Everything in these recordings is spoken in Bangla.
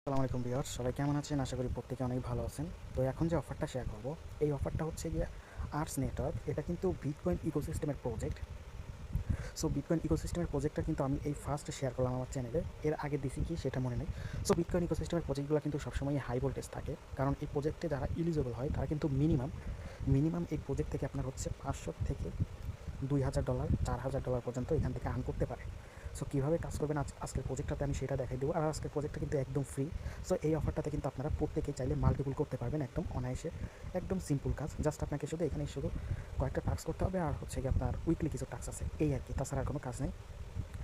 আসসালামু আলাইকুম ভিউয়ার্স, সবাই কেমন আছেন? আশা করি প্রত্যেকে অনেক ভালো আছেন। তো এখন যে অফারটা শেয়ার করব, এই অফারটা হচ্ছে গিয়ে আর্টস নেটওয়ার্ক। এটা কিন্তু বিটকয়েন ইকোসিস্টেমের প্রজেক্ট। সো বিটকয়েন ইকোসিস্টেমের প্রজেক্টটা কিন্তু আমি এই ফার্স্ট শেয়ার করলাম আমার চ্যানেলে। এর আগে দিছি কি সেটা মনে নেই। সো বিটকয়েন ইকোসিস্টেমের প্রজেক্টগুলো কিন্তু সবসময় হাই ভোল্টেজ থাকে, কারণ এই প্রজেক্টে যারা এলিজিবল হয় তারা কিন্তু মিনিমাম এই প্রজেক্ট থেকে আপনার হচ্ছে 500 থেকে $2000, $4000 পর্যন্ত এখান থেকে আর্ন করতে পারে। সো কীভাবে কাজ করবেন আজকের প্রজেক্টটাতে আমি সেটা দেখাই দেবো। আর আজকের প্রজেক্টটা কিন্তু একদম ফ্রি। সো এই অফারটাতে কিন্তু আপনারা প্রত্যেকেই চাইলে মাল্টিপুল করতে পারবেন একদম অনায়াসে। একদম সিম্পল কাজ, জাস্ট আপনাকে শুধু কয়েকটা টাস্ক করতে হবে, আর হচ্ছে কি আপনার উইকলি কিছু টাস্ক আছে এই আর কি, তাছাড়া আর কোনো কাজ নেই।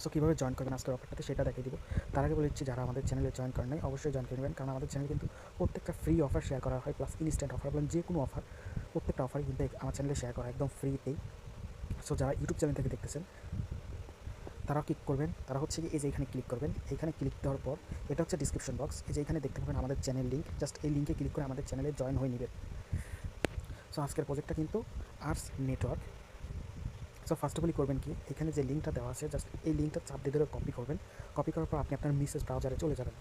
সো কীভাবে জয়েন করবেন আজকের অফারটাতে সেটা দেখিয়ে দিব। তার আগে বলে দিচ্ছি, যারা আমাদের চ্যানেলে জয়েন করেন নাই অবশ্যই জয়েন করে নেবেন, কারণ আমাদের চ্যানেলে কিন্তু প্রত্যেকটা ফ্রি অফার শেয়ার করা হয়, প্লাস ইনস্ট্যান্ট অফার বলেন যে কোনো অফার, প্রত্যেকটা অফারই কিন্তু আমার চ্যানেলে শেয়ার করা একদম ফ্রিতেই। সো যারা ইউটিউব চ্যানেল থেকে দেখতেছেন তারা ক্লিক করবেন, তারা হচ্ছে কি এই যে এখানে ক্লিক করবেন। এইখানে ক্লিক দেওয়ার পর এটা হচ্ছে ডিসক্রিপশন বক্স, এই যে এখানে দেখতে পাবেন আমাদের চ্যানেল লিঙ্ক, জাস্ট এই লিঙ্কে ক্লিক করে আমাদের চ্যানেলে জয়েন হয়ে নেবেন। সো আজকের প্রজেক্টটা কিন্তু arts network. So first of all করবেন কি, এখানে যে লিঙ্কটা দেওয়া আছে জাস্ট এই লিঙ্কটা চাপ দিয়ে ধরে কপি করবেন। কপি করার পর আপনি আপনার মেসেজ ব্রাউজারে চলে যাবেন।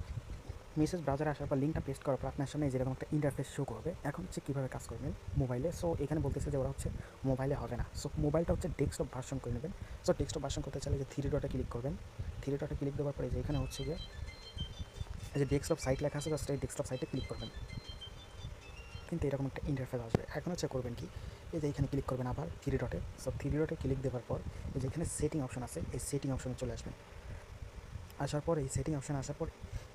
মেসেজ ব্রাউজারে আসার পর লিঙ্কটা পেস্ট করার পর আপনার সামনে যেরকম একটা ইন্টারফেস শো করবে। এখন হচ্ছে কীভাবে কাজ করবেন মোবাইলে। সো এখানে বলতেছে যে ওরা হচ্ছে মোবাইলে হবে না, সো মোবাইলটা হচ্ছে ডেস্কটপ ভার্সন করে নেবেন। সো ডেস্কটপ ভার্সন করতে চাইলে যে থ্রি ডটে ক্লিক করবেন। থ্রি ডটে ক্লিক দেওয়ার পরে যে এখানে হচ্ছে গিয়ে এই যে ডেস্কটপ সাইট লেখা আছে, জাস্ট এই ডেস্কটপ সাইটে ক্লিক করবেন। কিন্তু এরকম একটা ইন্টারফেস আসবে। এখন হচ্ছে করবেন কি, এই যে এখানে ক্লিক করবেন আবার থ্রি ডটে। সো থ্রি ডটে ক্লিক দেওয়ার পর এই যে এখানে সেটিং অপশন আছে, এই সেটিং অপশনে চলে আসবেন। আসার পর এই সেটিং অপশানে আসার পর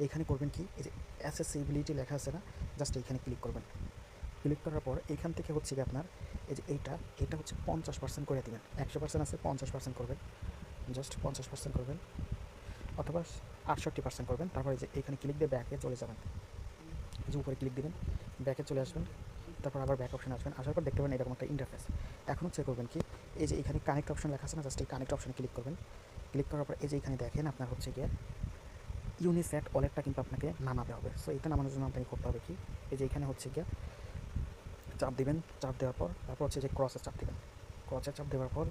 এইখানে করবেন কি, এই যে অ্যাসেসিবিলিটি লেখা আছে না, জাস্ট এইখানে ক্লিক করবেন। ক্লিক করার পর এইখান থেকে হচ্ছে কি আপনার এই যে এটা হচ্ছে 50% করে দেবেন। 100% আছে, 50% করবেন, জাস্ট 50% করবেন, অথবা 68% করবেন। তারপরে যে এইখানে ক্লিক দিয়ে ব্যাকে চলে যাবেন, যে উপরে ক্লিক দেবেন, ব্যাকে চলে আসবেন। তারপর আবার ব্যাক অপশানে আসবেন, আসার পর দেখতে পাবেন এরকম একটা ইন্টারফেস। এখন হচ্ছে করবেন কি, এই যে এখানে কানেক্ট অপশন লেখা আছে না, জাস্ট এই কানেক্ট অপশানে ক্লিক করবেন। ক্লিক করার পর এই যে এখানে দেখেন আপনার হচ্ছে গিয়ে ইউনিসেট ওয়ালেটটা কিন্তু আপনাকে নামাতে হবে। সো এটা নামানোর জন্য আপনাকে করতে হবে কি, এই যে এখানে হচ্ছে গিয়ে চাপ দিবেন। চাপ দেওয়ার পর তারপর হচ্ছে যে ক্রসের চাপ দিবেন। ক্রসের চাপ দেওয়ার পর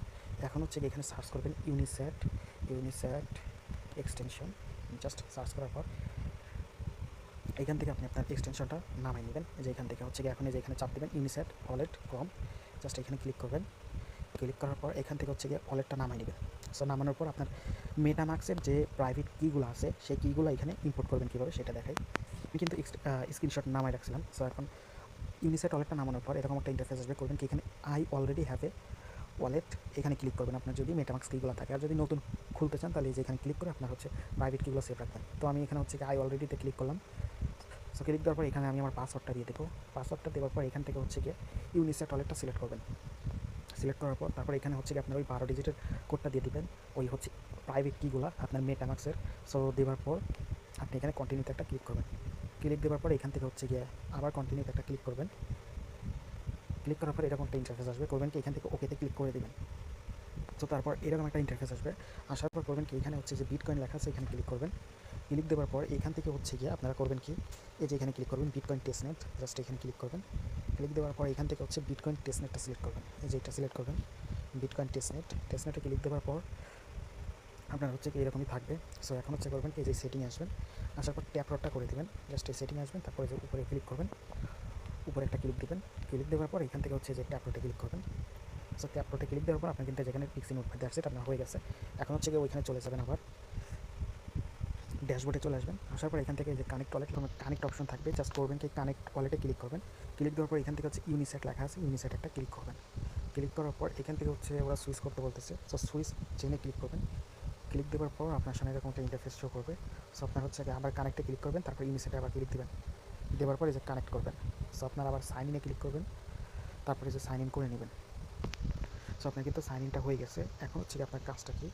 এখন হচ্ছে গিয়ে এখানে সার্চ করবেন ইউনিসেট এক্সটেনশন। জাস্ট সার্চ করার পর এখান থেকে আপনি আপনার এক্সটেনশনটা নামাই নেবেন। যে এখান থেকে হচ্ছে গিয়ে এখন এই যে এখানে চাপ দেবেন ইউনিসেট ওয়ালেট ক্রম, জাস্ট এখানে ক্লিক করবেন। ক্লিক করার পর এখান থেকে হচ্ছে গিয়ে ওয়ালেটটা নামাই নেবেন। সো নামানোর পর আপনার মেটামাস্কের যে প্রাইভেট কিগুলো আছে সেই কিগুলো এখানে ইম্পোর্ট করবেন কীভাবে সেটা দেখাই। আমি কিন্তু স্ক্রিনশট নামাই রাখছিলাম। সো এখন ইউনিসেট ওয়ালেটটা নামানোর পর এরকম একটা ইন্টারফেস আসবে। করবেন কি, এখানে I already have a wallet, এখানে ক্লিক করবেন আপনার যদি মেটামাস্ক কিগুলো থাকে। আর যদি নতুন খুলতে চান তাহলে যে এখানে ক্লিক করে আপনার হচ্ছে প্রাইভেট কিগুলো সেভ রাখবেন। তো আমি এখানে হচ্ছে আই অলরেডিতে ক্লিক করলাম। সো ক্লিক দেওয়ার পর এখানে আমি আমার পাসওয়ার্ডটা দিয়ে দেবো। পাসওয়ার্ডটা দেওয়ার পর এখান থেকে হচ্ছে গিয়ে ইউনিসেট ওয়ালেটটা সিলেক্ট করবেন। সিলেক্ট করার পর তারপর এখানে হচ্ছে আপনার ওই 12 ডিজিটের কোডটা দিয়ে দিবেন, ওই হচ্ছে প্রাইভেট কিগুলো আপনার মেটামাক্সের। সো দেওয়ার পর আপনি এখানে কন্টিনিউতে একটা ক্লিক করবেন। ক্লিক দেওয়ার পর এখান থেকে হচ্ছে গিয়ে আবার কন্টিনিউতে একটা ক্লিক করবেন। ক্লিক করার পর এরকম একটা ইন্টারফেস আসবে। করবেন কি, এখান থেকে ওকেতে ক্লিক করে দেবেন। তো তারপর এরকম একটা ইন্টারফেস আসবে। আসার পর করবেন কি, এখানে হচ্ছে যে বিটকয়েন লেখা আছে এখানে ক্লিক করবেন। ক্লিক দেওয়ার পর এখান থেকে হচ্ছে গিয়ে আপনারা করবেন কি, এই যে এখানে ক্লিক করবেন বিটকয়েন টেস্টনেট, জাস্ট এখানে ক্লিক করবেন। ক্লিক দেওয়ার পর এখান থেকে হচ্ছে বিটকয়েন টেস্টনেটটা সিলেক্ট করবেন। এই যে এটা সিলেক্ট করবেন বিটকয়েন টেস্টনেটে ক্লিক দেওয়ার পর আপনার হচ্ছে কি এরকমই থাকবে। সো এখন হচ্ছে করবেন এই যে সেটিং আসবেন, আসার পর ট্যাপ রডটা করে দেবেন, জাস্ট এই সেটিং আসবেন। তারপরে যে উপরে ক্লিক করবেন, উপরে একটা ক্লিক দেবেন। ক্লিক দেওয়ার পর এখান থেকে হচ্ছে যে ট্যাপ রডে ক্লিক করবেন। সো ট্যাপ রডে ক্লিক দেওয়ার পর আপনার কিন্তু যেখানে পিক্সি নোট দ্যাটস ইট আপনার হয়ে গেছে। এখন হচ্ছে গিয়ে ওইখানে চলে যাবেন, আবার ড্যাশবোর্ডে চলে আসবেন। আসার পর এখান থেকে যে কানেক্ট অপশন থাকবে, জাস্ট করবেন কি কানেক্ট ওয়ালেটে ক্লিক করবেন। ক্লিক দেওয়ার পর এখান থেকে হচ্ছে ইউনিসেট লেখা আছে, ইউনিসেট একটা ক্লিক করবেন। ক্লিক করার পর এখান থেকে হচ্ছে ওরা সুইচ করতে বলতেছে, সো সুইচ চেনে ক্লিক করবেন। ক্লিক দেওয়ার পর আপনার সামনে এরকম একটা ইন্টারফেস শো করবে। সো আপনার হচ্ছে আবার কানেক্টে ক্লিক করবেন, তারপর ইউনিসেটে আবার ক্লিক দেবেন। দেওয়ার পর এই যে কানেক্ট করবেন। সো আপনার আবার সাইন ইনে ক্লিক করবেন, তারপরে যে সাইন ইন করে নেবেন। সো আপনার কিন্তু সাইন ইনটা হয়ে গেছে। এখন হচ্ছে আপনার কাজটা কি,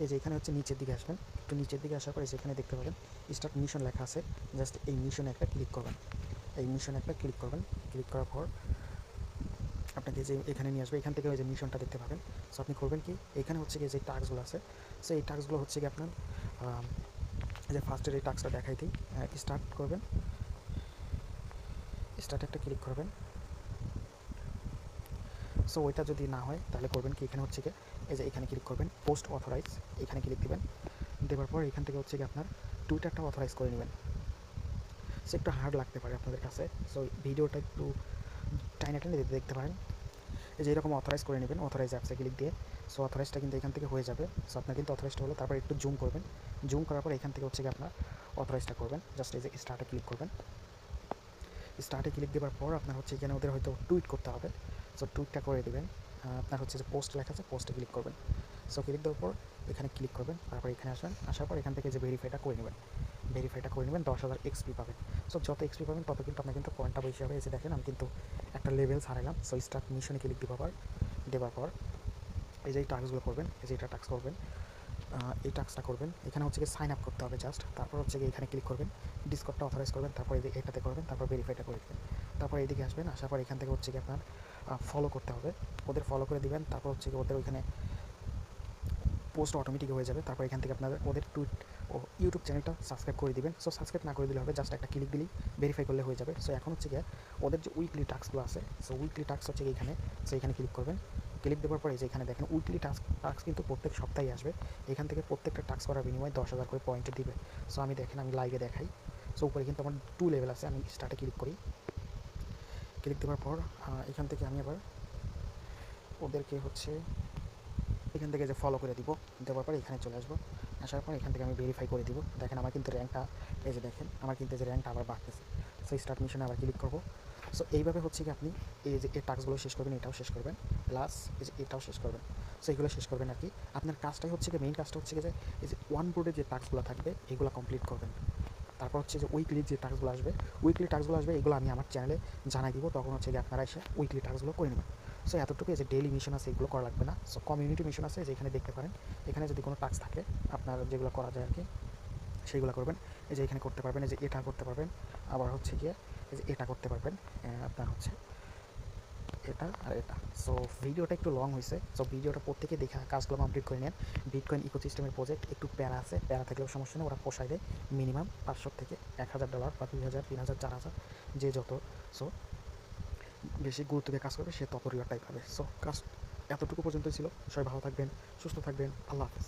এই যে এখানে হচ্ছে নিচের দিকে আসবেন। একটু নিচের দিকে আসার পরে যেখানে দেখতে পাবেন স্টার্ট মিশন লেখা আছে, জাস্ট এই মিশনে একটা ক্লিক করবেন। এই মিশনে একটা ক্লিক করবেন। ক্লিক করার পর আপনাকে যে এখানে নিয়ে আসবে, এখান থেকে ওই যে মিশনটা দেখতে পাবেন। সো আপনি করবেন কি, এখানে হচ্ছে গিয়ে যে টাস্কগুলো আছে, সো এই টাস্কগুলো হচ্ছে কি আপনার যে ফার্স্টের এই টাস্কটা দেখাই দিই। স্টার্ট করবেন, স্টার্টে একটা ক্লিক করবেন। সো ওইটা যদি না হয় তাহলে করবেন কি, এখানে হচ্ছে গিয়ে এই যে এখানে ক্লিক করবেন পোস্ট অথরাইজ, এখানে ক্লিক দেবেন। দেওয়ার পর এখান থেকে হচ্ছে কি আপনার টুইটারটা অথরাইজ করে নেবেন। একটু হার্ড লাগতে পারে আপনাদের কাছে। সো ভিডিওটা একটু টাইনে টাইনে দেখতে পারেন। এই যে এরকম অথরাইজ করে নেবেন, অথরাইজ অ্যাপসে ক্লিক দিয়ে। সো অথরাইজটা কিন্তু এখান থেকে হয়ে যাবে। সো আপনার কিন্তু অথরাইজটা হলো, তারপর একটু জুম করবেন। জুম করার পর এখান থেকে হচ্ছে কি আপনার অথরাইজটা করবেন, জাস্ট এই যে স্টার্টে ক্লিক করবেন। স্টার্টে ক্লিক দেওয়ার পর আপনার হচ্ছে এখানে ওদের হয়তো টুইট করতে হবে। সো টুইটটা করে দেবেন। আপনার হচ্ছে যে পোস্ট লেখা আছে, পোস্টে ক্লিক করবেন। সো ক্লিক দেওয়ার পর এখানে ক্লিক করবেন, তারপর এখানে আসবেন, আসার পর এখান থেকে যে ভেরিফাইটা করে নেবেন, ভেরিফাইটা করে নেবেন, 10,000 এক্সপি পাবেন। সো যত এক্সপি পাবেন তত কিন্তু আপনার কিন্তু পয়েন্টটা বেশি হবে। এসে দেখেন আমি কিন্তু একটা লেভেল ছাড়াইলাম। সো স্টার্ট মিশনে ক্লিক দেওয়ার পর এই যে এই টাস্কগুলো করবেন, এই যে এটা টাস্ক করবেন, এই টাস্কটা করবেন। এখানে হচ্ছে গিয়ে সাইন আপ করতে হবে জাস্ট। তারপর হচ্ছে গিয়ে এখানে ক্লিক করবেন, ডিসকর্ডটা অথরাইজ করবেন, তারপর এটাতে করবেন, তারপর ভেরিফাইটা করে দেবেন। তারপর এইদিকে আসবেন, আসার পর এখান থেকে হচ্ছে গিয়ে আপনার ফলো করতে হবে, ওদের ফলো করে দিবেন। তারপর হচ্ছে গিয়ে ওদের ওইখানে পোস্ট অটোমেটিক হয়ে যাবে। তারপর এখান থেকে আপনাদের ওদের টুইট ও ইউটিউব চ্যানেলটা সাবস্ক্রাইব করে দিবেন। সো সাবস্ক্রাইব না করে দিলে হবে, জাস্ট একটা ক্লিক দিলেই ভেরিফাই করলে হয়ে যাবে। সো এখন হচ্ছে গিয়ে ওদের যে উইকলি টাস্কগুলো আছে, সো উইকলি টাস্ক হচ্ছে এখানে। সো এখানে ক্লিক করবেন, ক্লিক দেওয়ার পরে যে এখানে দেখেন উইকলি টাস্ক কিন্তু প্রত্যেক সপ্তাহে আসবে। এখান থেকে প্রত্যেকটা টাস্ক করার বিনিময়ে 10,000 করে পয়েন্ট দিবে। সো আমি দেখেন, আমি লাইভে দেখাই। সো উপরে কিন্তু আমার 2 লেভেল আছে। আমি স্টার্টে ক্লিক করি, ক্লিক দেওয়ার পর এখান থেকে আমি আবার ওদেরকে হচ্ছে এখান থেকে যে ফলো করে দিব, দেওয়ার পর এখানে চলে আসবো। আসার পর এখান থেকে আমি ভেরিফাই করে দিব। দেখেন আমার কিন্তু র্যাঙ্কটা, এই যে দেখেন আমার কিন্তু এই যে র্যাঙ্কটা আবার বাড়তেছে। সো স্টার্ট মিশনে আবার ক্লিক করবো। সো এইভাবে হচ্ছে কি আপনি এই যে এই টাস্কগুলো শেষ করবেন, এটাও শেষ করবেন, প্লাস এই যে এটাও শেষ করবেন। সো এগুলো শেষ করবেন আর কি। আপনার কাজটাই হচ্ছে কি, মেইন কাজটা হচ্ছে কি যে এই যে ওয়ান বোর্ডে যে টাস্কগুলো থাকবে এগুলো কমপ্লিট করবেন। তারপর হচ্ছে যে উইকলি যে টাস্কগুলো আসবে এগুলো আমি আমার চ্যানেলে জানাই দিব। তখন হচ্ছে যে আপনারা এসে উইকলি টাস্কগুলো করে নেবেন। সো এতটুকু, যে ডেইলি মিশন আছে এগুলো করা লাগবে না। সো কমিউনিটি মিশন আছে, যেখানে দেখতে পারেন, এখানে যদি কোনো টাস্ক থাকে আপনার যেগুলো করা যায় আর কি, সেইগুলো করবেন। এই যে এখানে করতে পারবেন, এই যে এটা করতে পারবেন, আবার হচ্ছে গিয়ে এই যে এটা করতে পারবেন, আপনার হচ্ছে এটা আর এটা। সো ভিডিওটা একটু লং হয়েছে। সো ভিডিওটা প্রত্যেকে দেখে কাজগুলো কমপ্লিট করে নেন। বিটকয়েন ইকোসিস্টেমের প্রজেক্ট একটু প্যারা আছে, প্যারা থাকলেও সমস্যা নেই, ওরা পোষায় দেয়। মিনিমাম $500 থেকে $1,000 বা 2,000, 3,000, 4,000, যে যত। সো বেশি গুরুত্ব দিয়ে কাজ করবে সে তত রিওয়ার্ডটাই পাবে। সো কাজ এতটুকু পর্যন্তই ছিল। সবাই ভালো থাকবেন, সুস্থ থাকবেন, আল্লাহ হাফেজ।